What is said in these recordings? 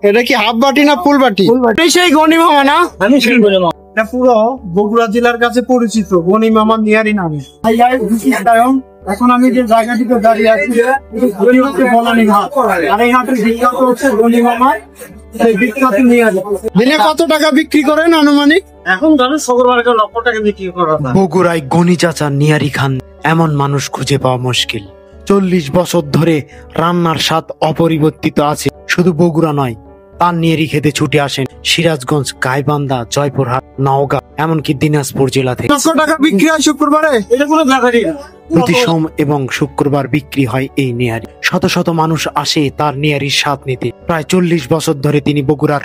এটা কি হাফ বাটি না ফুল বাটি? সেই গনি মামা না? আমি সেই গনি মামা। এটা পুরো বগুড়া জেলার কাছে পরিচিত গনি মামা নিয়ারি নামে। এখন আমি যে জায়গাটিতে দাঁড়িয়ে আছি বনানী হাট, আর এই হাটের বিখ্যাত হচ্ছে গনি মামা। বিখ্যাত নিয়ারি দিনে কত টাকা বিক্রি করেন আনুমানিক? এখন ধরেন শুক্রবার লক্ষ টাকা বিক্রি করা। বগুড়ায় গনি চাচা নিয়ারি খান এমন মানুষ খুঁজে পাওয়া মুশকিল। 40 বছর ধরে রান্নার স্বাদ অপরিবর্তিত আছে। শুধু বগুড়া নয়, তার নিয়ারি খেতে ছুটে আসেন সিরাজগঞ্জ, গাইবান্ধা, জয়পুরহাট, নওগাঁ, এমনকি দিনাজপুর জেলা থেকে। কত টাকা বিক্রি হয় শুক্রবারে? এটা কোনো ব্যাপারই না। প্রতি সোম এবং শুক্রবার বিক্রি হয় এই নিয়ারি। শত শত মানুষ আসে তার নিয়ারির স্বাদ নিতে। প্রায় 40 বছর ধরে তিনি বগুড়ার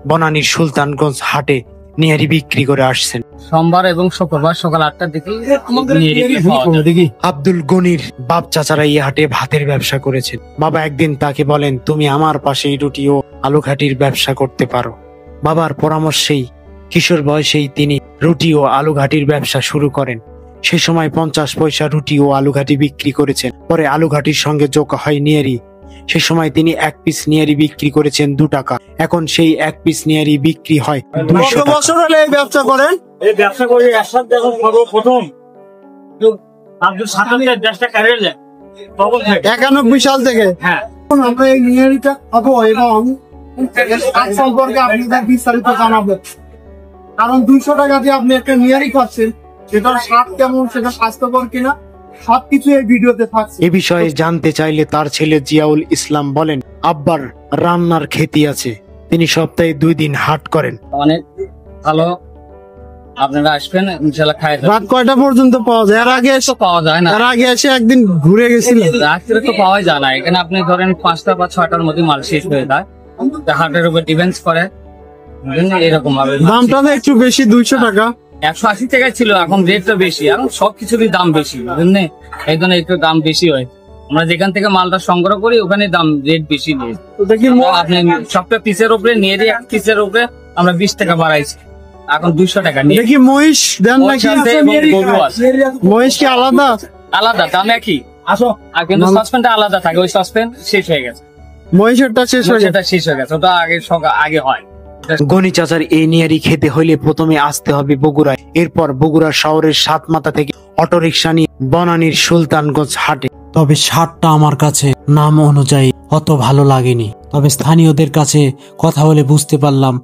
বনানীর সুলতানগঞ্জ হাটে নিয়ারি বিক্রি করে আসছেন। সোমবার এবং শুক্রবার সকাল 8টার দিকে আব্দুল গনির বাপ চাচারা এই হাটে ভাতের ব্যবসা করেছেন। বাবা একদিন তাকে বলেন, তুমি আমার পাশেই রুটি ও আলু ঘাটির ব্যবসা করতে পারো। বাবার পরামর্শেই কিশোর বয়সেই তিনি রুটি ও আলু ঘাটির ব্যবসা শুরু করেন। সে সময় 50 পয়সা রুটি ও আলু ঘাটি বিক্রি করেছেন। পরে আলু ঘাটির সঙ্গে যোগ হয় নিয়ারি। সে সময় তিনি 1 পিস নিয়ারি বিক্রি করেছেন 2 টাকা। এখন সেই 1 পিস নিয়ারি বিক্রি হয় 200 কত টাকা। বছর হলে এই ব্যবসা করেন? এই ব্যবসা করে একসাথে যখন সর্বপ্রথম আব্দুল সাতান্নের দেশটা কারিয়ে যায় তখন থেকে। 91 সাল থেকে। হ্যাঁ, এখন আমরা এই নিয়ারিটা খাবো এবং এর স্বাদ সম্পর্কে আপনাদের বিস্তারিত জানাবো। কারণ 200 টাকা দিয়ে আপনি একটা নিয়ারি খাচ্ছেন, সেটার স্বাদ কেমন, সেটা স্বাস্থ্যকর কিনা, সবকিছু এই ভিডিওতে থাকছে। এ বিষয়ে জানতে চাইলে তার ছেলে জিয়াউল ইসলাম বলেন, আব্বার রান্নার খ্যাতি আছে। তিনি সপ্তাহে 2 দিন হাট করেন। অনেক ভালো, আপনারা আসবেন ইনশাআল্লাহ খাই যাবেন। রাত কয়টা পর্যন্ত পাওয়া যায়? এর আগে তো পাওয়া যায় না, এর আগে এসে একদিন ঘুরে গেছিলেন। রাত্রে তো পাওয়া যায় না। এখানে আপনি ধরেন 5টা বা 6টার মধ্যে মাল শেষ হয়ে যায়। হাটের উপর ডিপেন্ড করে, এরকম ভাবে দামটা তো একটু বেশি, 200 টাকা। 180 টাকা ছিল, এখন রেটটা বেশি। এখন সবকিছুরই দাম বেশি, বুঝলেন? এই জন্য একটু দাম বেশি হয়। আমরা যেখান থেকে মালটা সংগ্রহ করি ওখানে দাম রেট বেশি নিয়ে। ওটা কি আপনি সবটা পিসের উপরে নিয়ে দিয়ে 1 পিসের উপরে আমরা 20 টাকা বাড়াইছি, এখন 200 টাকা নিয়ে। এটা কি মহিষ দেন নাকি? মহিষ কি আলাদা? আলাদা দাম একই, আসো। আর কিন্তু সাসপেন্ডটা আলাদা থাকে, ওই সাসপেন্ড শেষ হয়ে গেছে, মহিষেরটা শেষ হয়ে গেছে। সেটা শেষ হয়ে গেছে, ওটা আগে হয়। গনি চাচার এই নিয়ারি খেতে হইলে প্রথমে আসতে হবে বগুড়ায়। এরপর বগুড়া শহরের 7 মাথা থেকে অটোরিকশা নিয়ে বনানীর সুলতানগঞ্জ হাটে। তবে স্বাদটা আমার কাছে নাম অনুযায়ী অত ভালো লাগেনি। তবে স্থানীয়দের কাছে কথা বলে বুঝতে পারলাম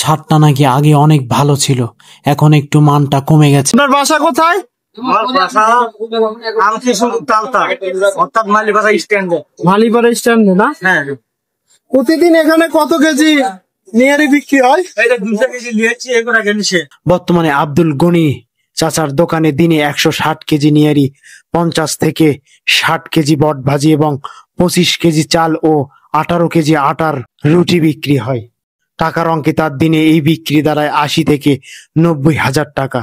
স্বাদটা নাকি আগে অনেক ভালো ছিল, এখন একটু মানটা কমে গেছে। আপনার বাসা কোথায়? মালিপাড়া স্ট্যান্ডে না? হ্যাঁ, প্রতিদিন এখানে কত কেজি নিয়ারি বিক্রি হয়? 200 কেজি নিয়েছি এখন আগে নিচে। বর্তমানে আব্দুল গনি চাচার দোকানে দিনে 160 কেজি নিয়ারি, 50 থেকে 60 কেজি বট ভাজি এবং 25 কেজি চাল ও 18 কেজি আটার রুটি বিক্রি হয়। টাকার অঙ্কে তার দিনে এই বিক্রি দাঁড়ায় 80 থেকে 90 হাজার টাকা।